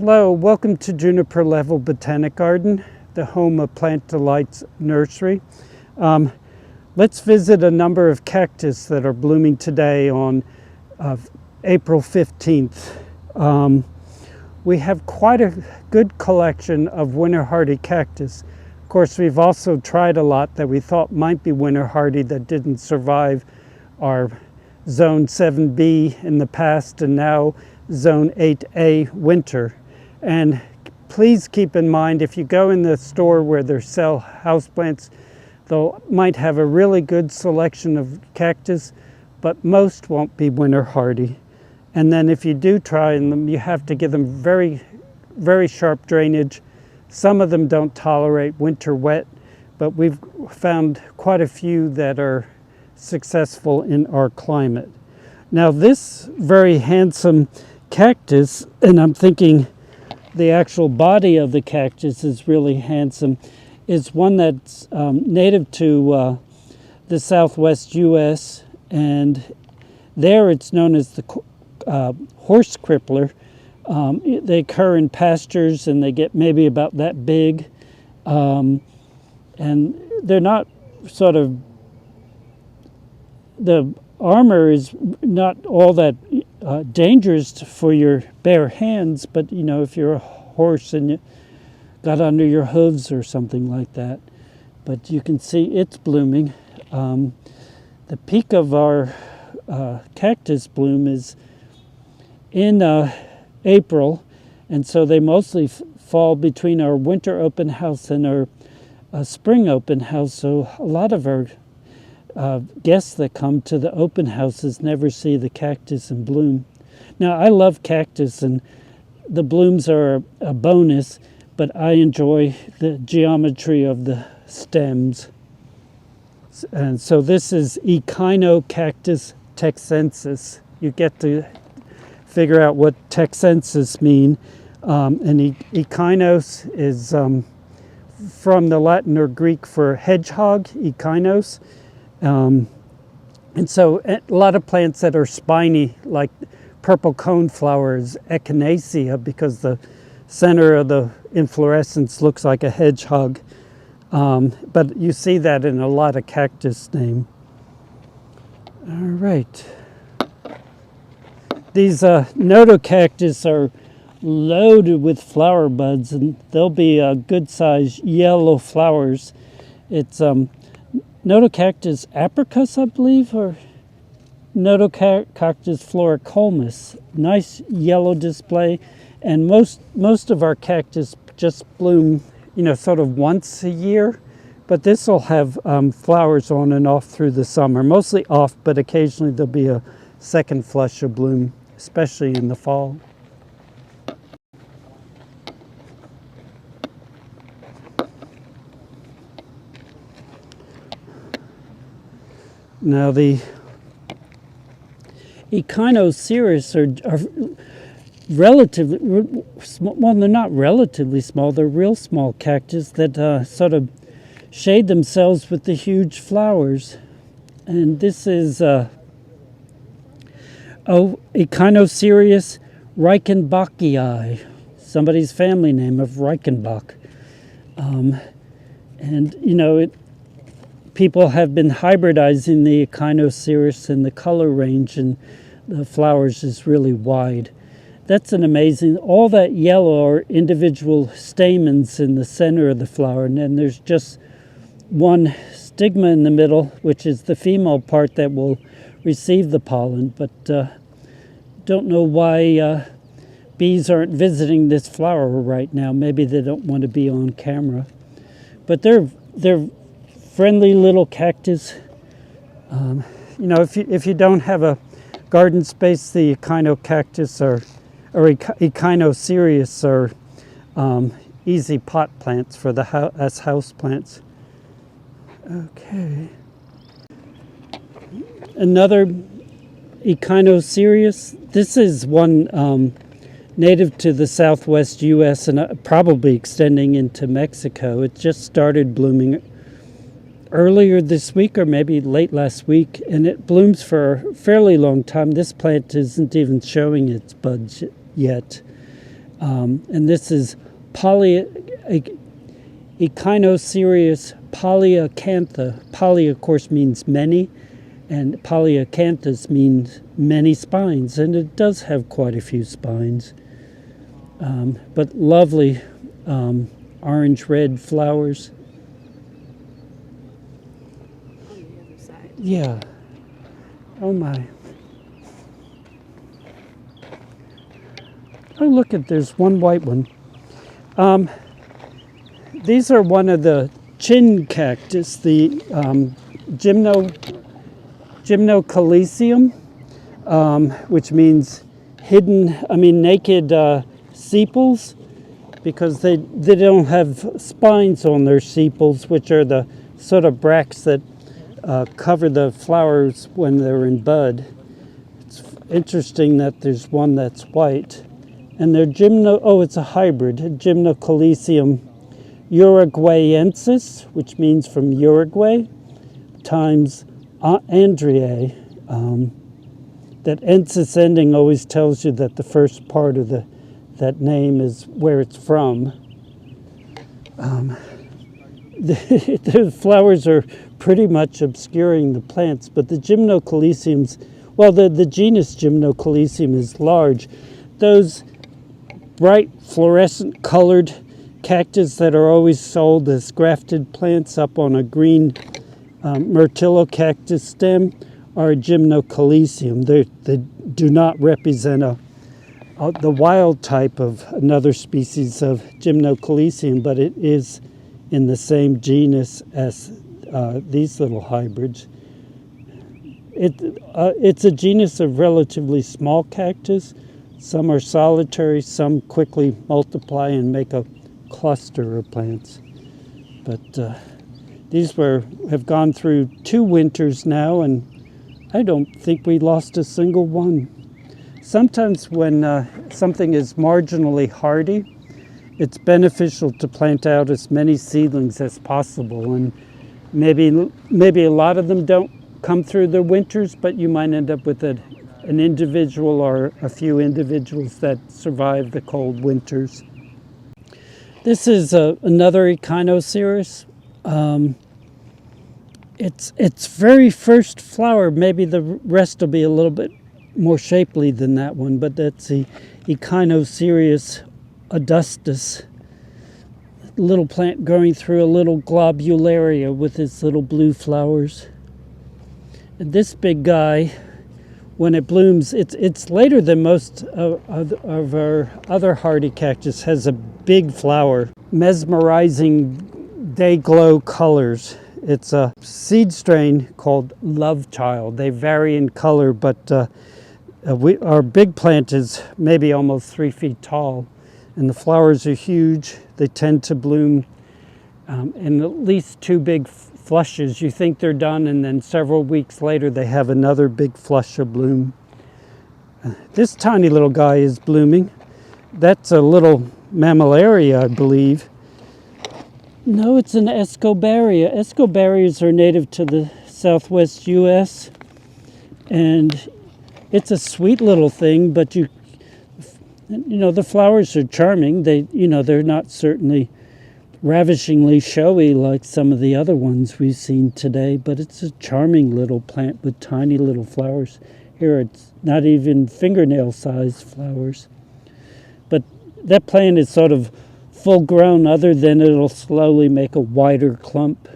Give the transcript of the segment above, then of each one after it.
Hello, welcome to Juniper Level Botanic Garden, the home of Plant Delights Nursery. Let's visit a number of cactus that are blooming today on April 15th. We have quite a good collection of winter hardy cactus. Of course, we've also tried a lot that we thought might be winter hardy that didn't survive our Zone 7B in the past and now Zone 8A winter. And please keep in mind, if you go in the store where they sell houseplants, they might have a really good selection of cactus, but most won't be winter hardy. And then if you do try them, you have to give them very, very sharp drainage. Some of them don't tolerate winter wet, but we've found quite a few that are successful in our climate. Now this very handsome cactus, and I'm thinking the actual body of the cactus is really handsome, is one that's native to the southwest US, and there it's known as the horse crippler. They occur in pastures and they get maybe about that big, and they're not sort of, the armor is not all that dangerous for your bare hands, but you know, if you're a horse and you got under your hooves or something like that. But you can see it's blooming. The peak of our cactus bloom is in April, and so they mostly fall between our winter open house and our spring open house. So a lot of our guests that come to the open houses never see the cactus in bloom. Now, I love cactus and the blooms are a bonus, but I enjoy the geometry of the stems. And so this is Echinocactus texensis. You get to figure out what texensis mean. And echinos is from the Latin or Greek for hedgehog, echinos. And so a lot of plants that are spiny, like purple cone flowers, echinacea, because the center of the inflorescence looks like a hedgehog. But you see that in a lot of cactus name. All right. These Notocactus are loaded with flower buds, and they'll be good sized yellow flowers. It's Notocactus apricus, I believe, or Notocactus floricomis. Nice yellow display, and most of our cactus just bloom, you know, sort of once a year, but this will have flowers on and off through the summer. Mostly off, but occasionally there'll be a second flush of bloom, especially in the fall. Now the Echinocereus are relatively small. Well, they're not relatively small. They're real small cactus that sort of shade themselves with the huge flowers. And this is Echinocereus reichenbachii, somebody's family name of Reichenbach. And you know, people have been hybridizing the Echinocereus, and the color range and the flowers is really wide. That's an amazing, all that yellow are individual stamens in the center of the flower, and then there's just one stigma in the middle, which is the female part that will receive the pollen. But don't know why bees aren't visiting this flower right now. Maybe they don't want to be on camera. But they're friendly little cactus. You know, if you don't have a garden space, the Echinocactus or Echinocereus are easy pot plants for the as house plants. Okay. Another Echinocereus. This is one native to the southwest US and probably extending into Mexico. It just started blooming earlier this week or maybe late last week, and it blooms for a fairly long time. This plant isn't even showing its buds yet. And this is Echinocereus polyacantha. Poly, of course, means many, and polyacanthus means many spines, and it does have quite a few spines. But lovely orange-red flowers. On the other side. Yeah. Oh my. Oh, look at, there's one white one. These are one of the chin cactus, the Gymnocalycium, which means naked sepals, because they don't have spines on their sepals, which are the sort of bracts that cover the flowers when they're in bud. It's interesting that there's one that's white. And they're it's a hybrid, Gymnocalycium uruguayensis, which means from Uruguay, times Andreae. That ensis ending always tells you that the first part of that name is where it's from. The flowers are pretty much obscuring the plants, but the Gymnocalyciums, well, the genus Gymnocalycium is large. Those bright fluorescent colored cactus that are always sold as grafted plants up on a green myrtillocactus stem are a Gymnocalycium. They do not represent the wild type of another species of Gymnocalycium, but it is in the same genus as these little hybrids. It's a genus of relatively small cactus. Some are solitary, some quickly multiply and make a cluster of plants. But these have gone through 2 winters now, and I don't think we lost a single one. Sometimes when something is marginally hardy, it's beneficial to plant out as many seedlings as possible, and maybe a lot of them don't come through the winters, but you might end up with an individual or a few individuals that survive the cold winters. This is another Echinocereus. Its very first flower, maybe the rest will be a little bit more shapely than that one, but that's the Echinocereus audustus. Little plant growing through a little globularia with its little blue flowers. And this big guy, when it blooms, it's later than most of our other hardy cactus, has a big flower, mesmerizing day glow colors. It's a seed strain called Love Child. They vary in color, but our big plant is maybe almost 3 feet tall, and the flowers are huge. They tend to bloom in at least 2 big flushes. You think they're done, and then several weeks later they have another big flush of bloom. This tiny little guy is blooming. That's a little mammillaria, I believe. No, it's an Escobaria. Escobarias are native to the southwest U.S. and it's a sweet little thing, but you know the flowers are charming. They're not certainly ravishingly showy like some of the other ones we've seen today, but it's a charming little plant with tiny little flowers. Here it's not even fingernail-sized flowers. But that plant is sort of full grown, other than it'll slowly make a wider clump.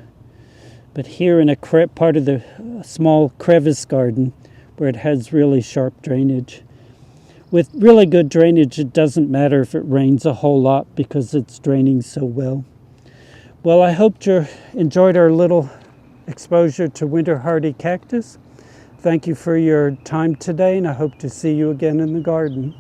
But here in a part of the small crevice garden where it has really sharp drainage. With really good drainage, it doesn't matter if it rains a whole lot because it's draining so well. Well, I hope you enjoyed our little exposure to winter hardy cactus. Thank you for your time today, and I hope to see you again in the garden.